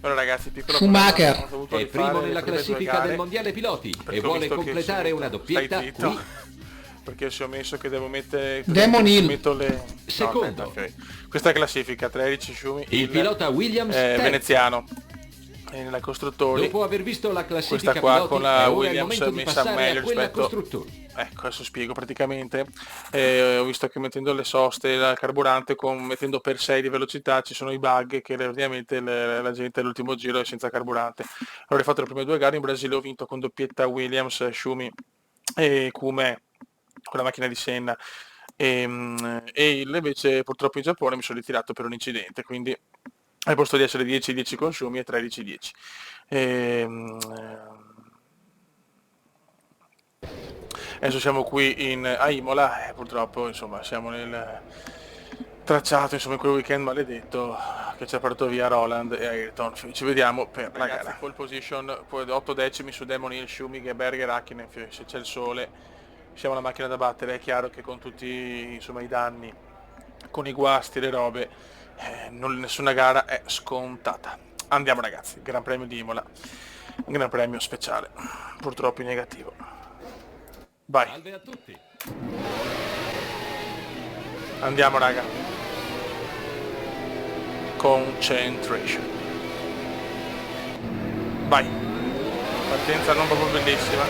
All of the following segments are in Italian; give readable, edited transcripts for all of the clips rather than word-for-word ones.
Allora ragazzi, piccolo Schumacher problema, ho dovuto È rifare primo le nella prime due classifica gare, del mondiale piloti perché e ho vuole visto che completare una stai doppietta zitto, qui. perché si ho messo che devo mettere Damon Hill. metto le no, Secondo. aspetta, ok. Questa classifica 13 Schumi, Il pilota Williams terzo. veneziano, e nella costruttori Dopo aver visto la questa classifica qua piloti con è la ora il Williams momento di messa passare meglio a quella rispetto, costruttori. ecco adesso spiego praticamente. Ho visto che mettendo le soste al carburante mettendo per 6 di velocità ci sono i bug che ovviamente la gente all'ultimo giro è senza carburante. Allora ho fatto le prime due gare in Brasile, ho vinto con doppietta Williams, Schumi e Kume con la macchina di Senna, e invece purtroppo in Giappone mi sono ritirato per un incidente, quindi al posto di essere 10-10 consumi e 13-10. Adesso siamo qui a Imola e purtroppo insomma siamo nel tracciato, insomma, in quel weekend maledetto che ci ha portato via Roland e Ayrton. Ci vediamo per la gara. Pole position, poi 8 decimi su Damon Hill, Schumi, Berger, Hakkinen. Se c'è il sole siamo la macchina da battere. È chiaro che con tutti insomma i danni, con i guasti, le robe, nessuna gara è scontata. Andiamo ragazzi, Gran Premio di Imola, un Gran Premio speciale, purtroppo in negativo. Vai, Salve a tutti. andiamo raga. Concentration. Vai. Partenza non proprio bellissima.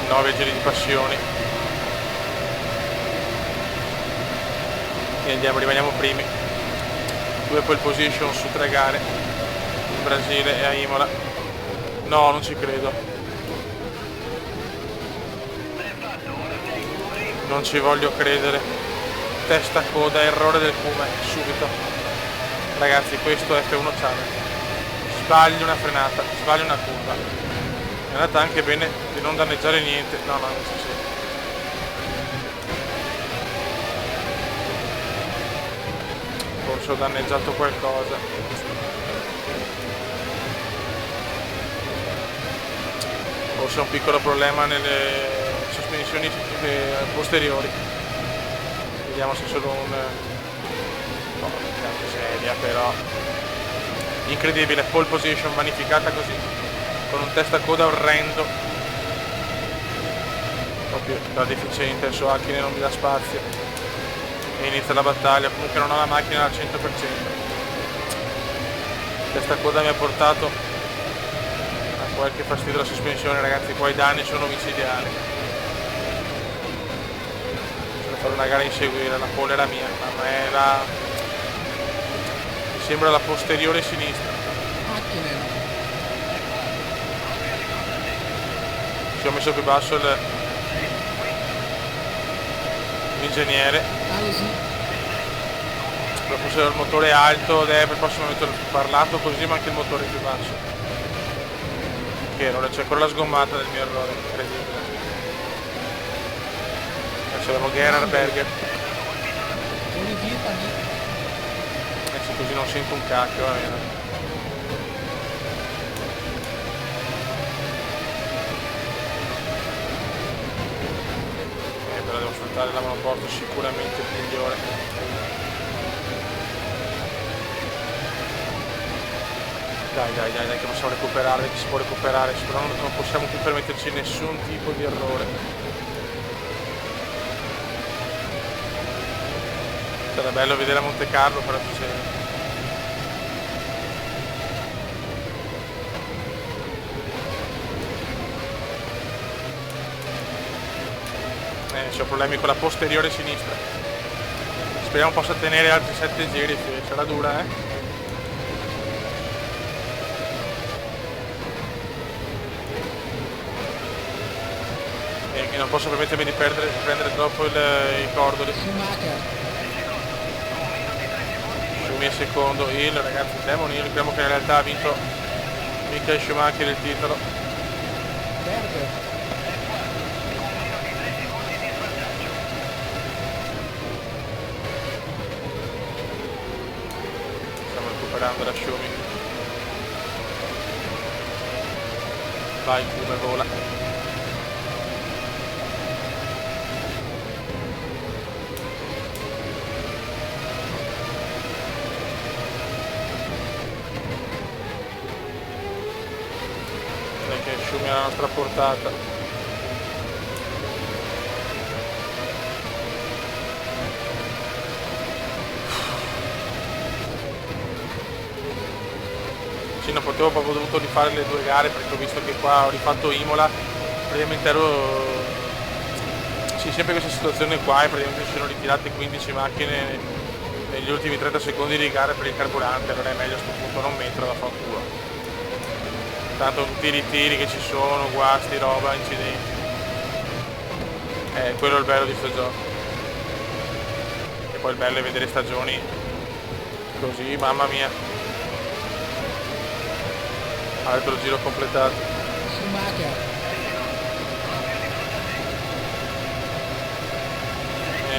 9 giri di passione. E andiamo, rimaniamo primi. 2 pole position su 3 gare. In Brasile e a Imola. No, non ci credo. Non ci voglio credere. Testa, coda, errore del Kume, subito. Ragazzi, questo è F1 Challenge. Sbagli una frenata, sbagli una curva. È andata anche bene di non danneggiare niente. No, non si sente. Forse ho danneggiato qualcosa. Forse un piccolo problema nelle sospensioni posteriori. Vediamo se è solo un... no, seria però. Incredibile, pole position vanificata così, con un testa coda orrendo. Proprio da deficiente, adesso Hakkinen non mi dà spazio. E inizia la battaglia, comunque non ho la macchina al 100%. Testa coda mi ha portato a qualche fastidio la sospensione, ragazzi, qua i danni sono micidiali. Fare una gara a inseguire, la pole era mia, ma è mi sembra la posteriore sinistra. Ci ho messo più basso l'ingegnere. Forse il motore è alto ed è per il prossimo momento parlato così, ma anche il motore è più basso. Che allora c'è ancora la sgommata del mio errore, incredibile. Adesso abbiamo Gerhard Berger. Adesso così non sento un cacchio, va bene. Però devo sfruttare la monoporto sicuramente migliore. Dai che possiamo recuperare, che si può recuperare, però non possiamo più permetterci nessun tipo di errore. Sarà bello vedere a Monte Carlo, però c'è... C'ho problemi con la posteriore sinistra. Speriamo possa tenere altri 7 giri, che sarà dura, E non posso permettermi di prendere troppo i cordoli. Schumi è secondo, Hill, ragazzi, Damon Hill, crediamo che in realtà ha vinto Michael Schumacher il titolo. Stiamo recuperando la Schumi. Vai, come vola. alla nostra portata. Sì, non potevo, proprio dovuto rifare le 2 gare perché ho visto che qua ho rifatto Imola, praticamente ero... Sì, sempre questa situazione qua e praticamente si sono ritirate 15 macchine negli ultimi 30 secondi di gara per il carburante, allora è meglio a sto punto non metterlo da fanculo. Tanto tutti i ritiri che ci sono, guasti, roba, incidenti. Quello è il bello di sto gioco. E poi il bello è vedere stagioni così, mamma mia. Altro giro completato. Schumacher.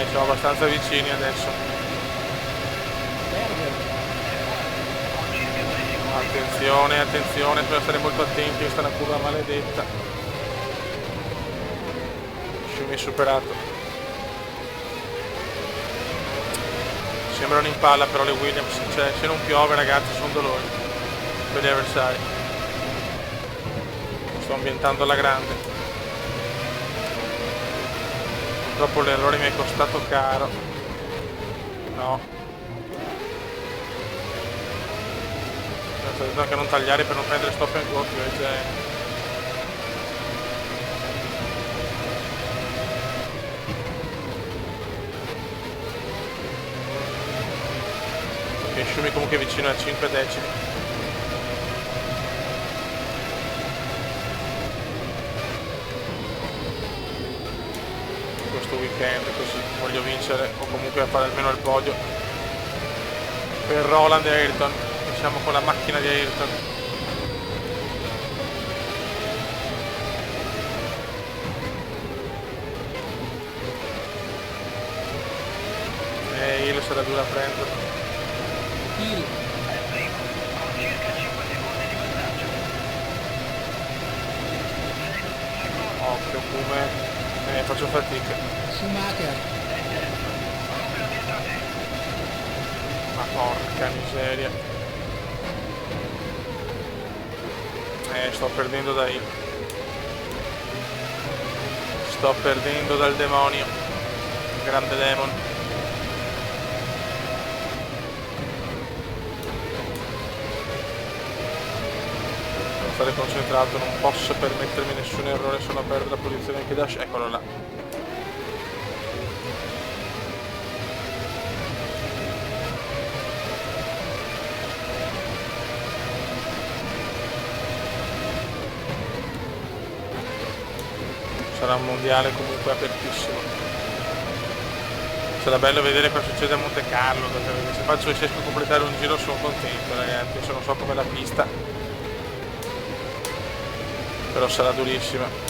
Siamo abbastanza vicini adesso. Attenzione, attenzione, bisogna stare molto attenti, questa è una curva maledetta. Schumi superato. Sembrano in palla però le Williams, cioè se non piove ragazzi sono dolori per gli avversari. Sto ambientando alla grande. Purtroppo l'errore mi è costato caro. No. Sto dicendo anche non tagliare per non prendere stop and go, invece... Ok, Schumi comunque vicino a 5 decimi. Weekend, così voglio vincere o comunque fare almeno il podio per Roland e Ayrton. Siamo con la macchina di Ayrton. E Hill sarà dura a prendere. Hill. Occhio come faccio fatica. Schumacher. Ma porca miseria. Sto perdendo da Hill. Sto perdendo dal demonio. Grande demon. Devo stare concentrato, non posso permettermi nessun errore, se no perdo la posizione anche Dash. Eccolo là. Sarà un mondiale comunque apertissimo. Sarà bello vedere cosa succede a Monte Carlo, perché se faccio riesco a completare un giro sono contento ragazzi, adesso non so come la pista, però sarà durissima.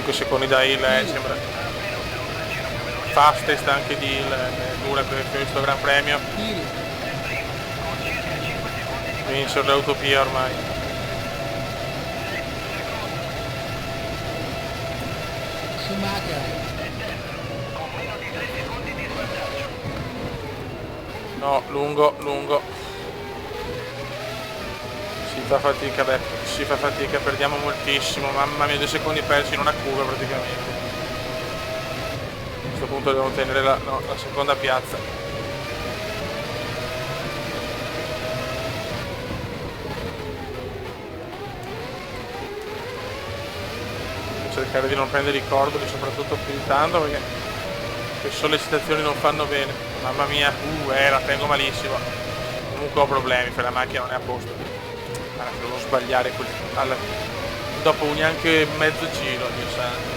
Secondi da Hill, sembra fastest anche di Hill, dura per questo Gran Premio. Vince le utopie ormai. Schumacher. No, lungo, lungo. Si fa fatica, beh, si fa fatica, perdiamo moltissimo, mamma mia, 2 secondi persi in una curva praticamente. A questo punto devo tenere la seconda piazza. Cercare di non prendere i cordoli, soprattutto più di tanto, perché le sollecitazioni non fanno bene. Mamma mia, la tengo malissimo. Comunque ho problemi, per la macchina non è a posto. Devo sbagliare dopo neanche mezzo giro, Dio santo.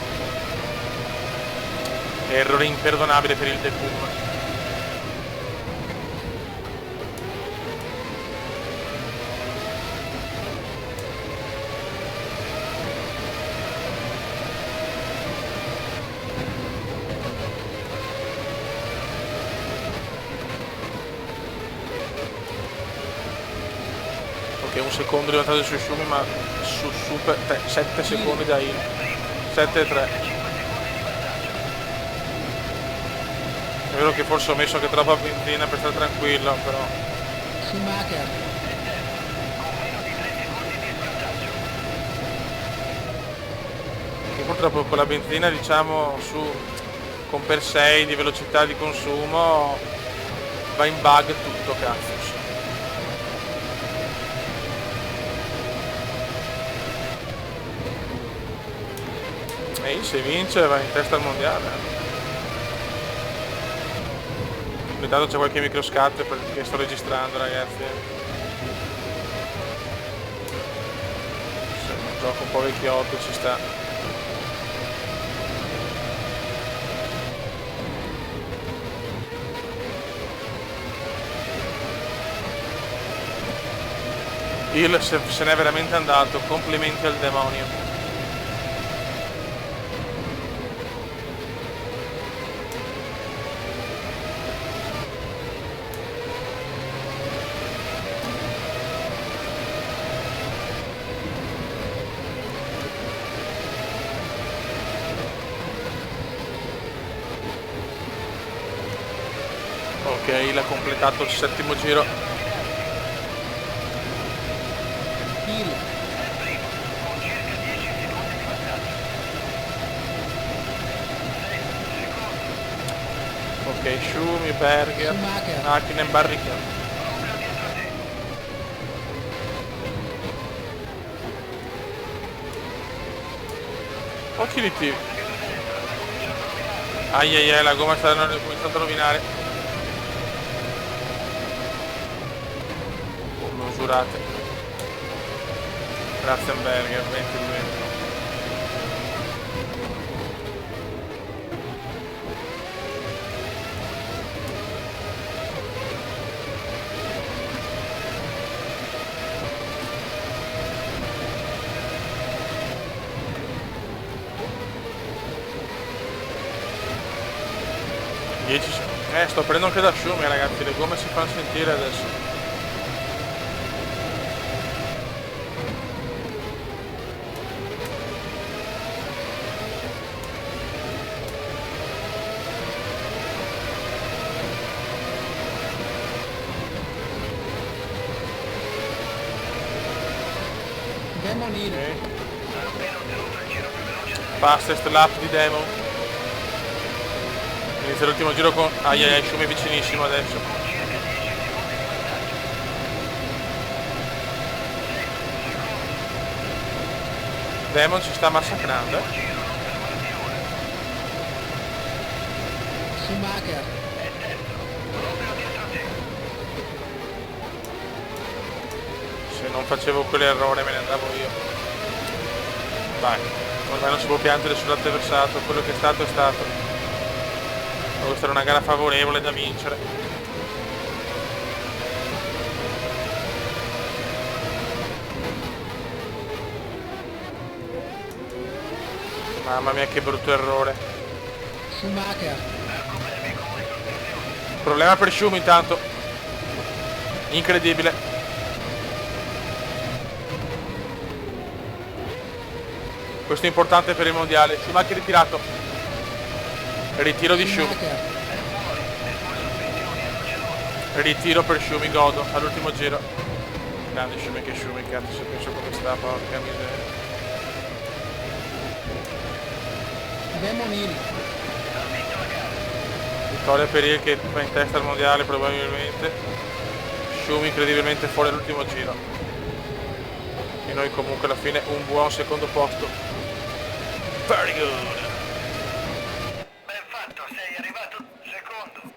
Errore imperdonabile per il Decum. Ok, un secondo di vantaggio su Schumi, ma su super 7 secondi da Hill. 7 e 3. È vero che forse ho messo anche troppa benzina per stare tranquillo, però. Schumacher, Che purtroppo con la benzina, diciamo, con per 6 di velocità di consumo va in bug tutto, cazzo. E se vince va in testa al mondiale. Intanto c'è qualche microscatto perché sto registrando, ragazzi. Se un gioco un po' vecchiotto ci sta. Hill se n'è veramente andato, complimenti al demonio. Ok, Hill ha completato il 7° giro. Hill, Ok, Schumi, Berger, Schumacher, Hakkinen, Barrichello. Occhi di tiro. Ai, la gomma sta cominciando a rovinare. Come usurate. Ratzenberger, 22. Sto prendendo anche da Schumi, ragazzi, le gomme si fanno sentire adesso. Demon Hill, Fastest lap di Demon. Inizia l'ultimo giro con... Schumi è vicinissimo adesso. Demon ci sta massacrando. Schumacher, Se non facevo quell'errore me ne andavo io. Vai, ormai non si può piangere sull'avversario, quello che è stato è stato. Questa era una gara favorevole da vincere. Mamma mia che brutto errore. Schumacher, Problema per Schumi intanto. Incredibile. Questo è importante per il mondiale. Schumacher ritirato. Ritiro di Schumi. Schumacher, Ritiro per Schumi, godo all'ultimo giro. Grande Schumi, che Schumi, cazzo, se penso come sta, porca miseria. Demon Hill, Vittoria per Hill che va in testa al mondiale probabilmente. Schumi incredibilmente fuori all'ultimo giro. E noi comunque alla fine un buon secondo posto. Very good. Ben fatto, sei arrivato secondo.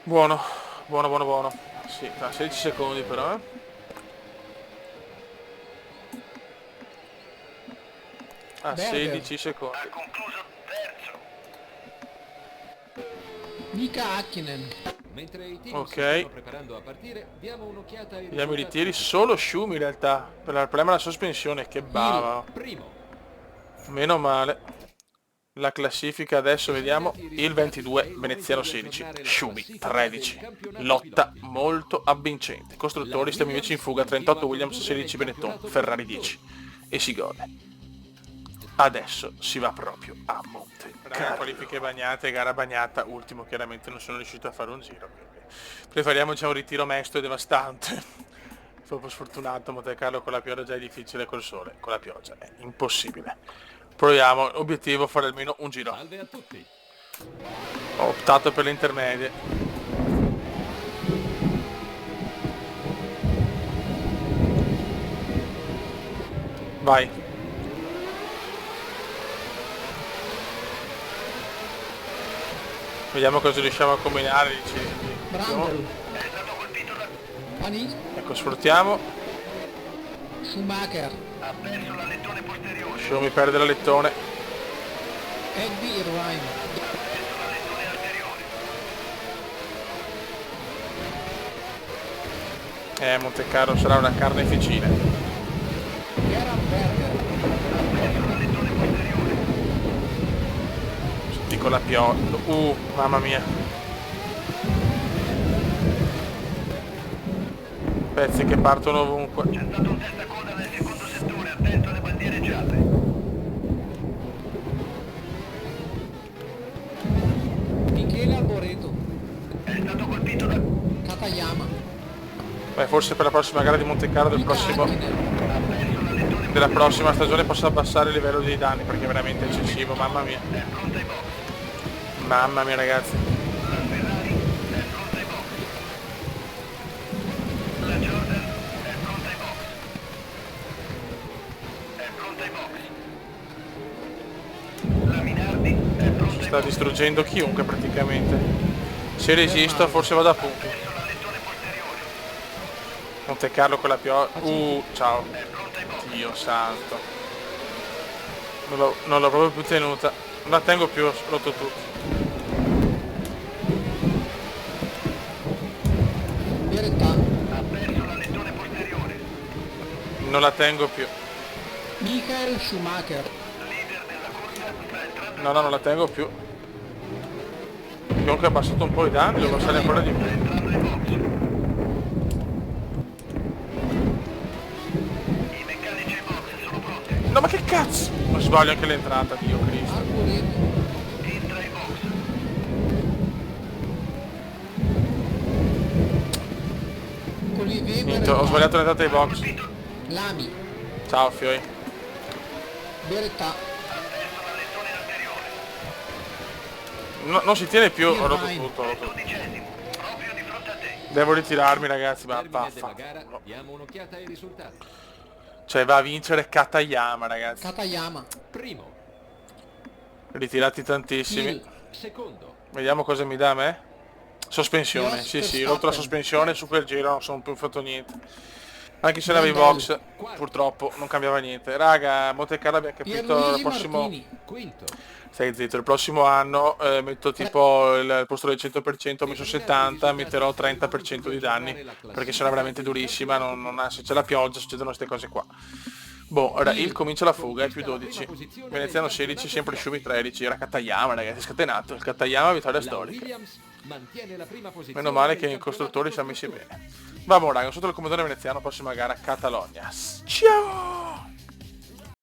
Buono, buono. Sì, tra 16 secondi però, Ah, Berger. 16 secondi. Ha concluso terzo. Mika Hakkinen, Mentre i team Ok. si stanno preparando a partire, diamo un'occhiata ai Vediamo i risultati. ritiri, solo Schumi in realtà. Per il problema della sospensione, che bava. Primo. Meno male. La classifica adesso vediamo, il 22 Veneziano 16, Schumi 13, lotta molto avvincente, costruttori stiamo invece in fuga 38 Williams 16 Benetton, Ferrari 10 e si gode. Adesso si va proprio a Monte Carlo. Qualifiche bagnate, gara bagnata, ultimo chiaramente non sono riuscito a fare un giro, preferiamo già un ritiro mesto e devastante. Proprio sfortunato, Monte Carlo con la pioggia già è difficile, col sole, con la pioggia è impossibile. Proviamo, obiettivo fare almeno un giro. Salve a tutti. Ho optato per le intermedie. Vai. Vediamo cosa riusciamo a combinare. Brandel, È stato colpito da... Panis, Ecco, sfruttiamo. Schumacher, Ha perso l'alettone posteriore. Mi perde l'alettone. Eddie Irvine, Ha perso l'alettone anteriore. Monte Carlo sarà una carneficina. Gerhard Berger, Ha perso l'alettone posteriore. Dico la pioggia. Mamma mia. Pezzi che partono ovunque. C'è stato un testacoda nel secondo settore, attento alle bandiere gialle. Michele Alboreto, È stato colpito da... Katayama, Beh, forse per la prossima gara di Monte Carlo Mika Hakkinen, Ha perso l'alettone della prossima stagione posso abbassare il livello dei danni perché è veramente eccessivo, mamma mia. è pronta ai box. Mamma mia ragazzi. La Ferrari è pronta ai box. La Jordan è pronta ai box. È pronta ai box. La Minardi è pronta ai Sta box. distruggendo chiunque praticamente. Se resisto forse vado a punti. Perso l'alettone posteriore. Monte Carlo con la pioggia. Ciao. È pronta ai box. Dio santo. Non l'ho proprio più tenuta. Non la tengo più, ho rotto tutto. Beretta, Ha perso l'alettone posteriore. Non la tengo più. Michael Schumacher, Leader della corsa sta entrando No, non la tengo più. Comunque ha abbassato un po' i danni, devo abbassare ancora di più. entrando ai box. I meccanici ai box sono pronti. No ma che cazzo! Non sbaglio anche l'entrata, Dio Cristo. Arboreto, Entra ai box. Olivier Niente, ho sbagliato l'entrata ai box. Colpito. Lami, Ciao Fioi. Beretta, Ha perso l'alettone anteriore. Non si tiene più, ho rotto tutto, ho rotto tutto. 12esimo. Proprio di fronte a te. Devo ritirarmi ragazzi, ma Termine della vaffa. gara, diamo un'occhiata ai risultati. Cioè va a vincere Katayama ragazzi. Katayama, Primo, Ritirati tantissimi. Hill, secondo, Vediamo cosa mi dà a me. Sospensione, Jos sì, ho rotto la Verstappen. sospensione su quel giro, non sono più fatto niente. Anche se l'avevo Brandel. box, purtroppo non cambiava niente. Raga, Monte Carlo abbiamo capito, il Pierluigi prossimo... Martini, quinto, Stai zitto, il prossimo anno metto tipo il posto del 100%, ho messo 70, metterò 30% di danni, perché sarà veramente durissima, se c'è la pioggia succedono queste cose qua. Boh, ora il comincia la fuga, è più 12. Veneziano 16, sempre Schumi 13, era Katayama ragazzi, scatenato, il Katayama vittoria la storica. Williams mantiene la prima posizione. Meno male che del i costruttori campionato si sono messi bene. Vamo raga, sotto il comandante veneziano, prossima gara Catalogna. Ciao!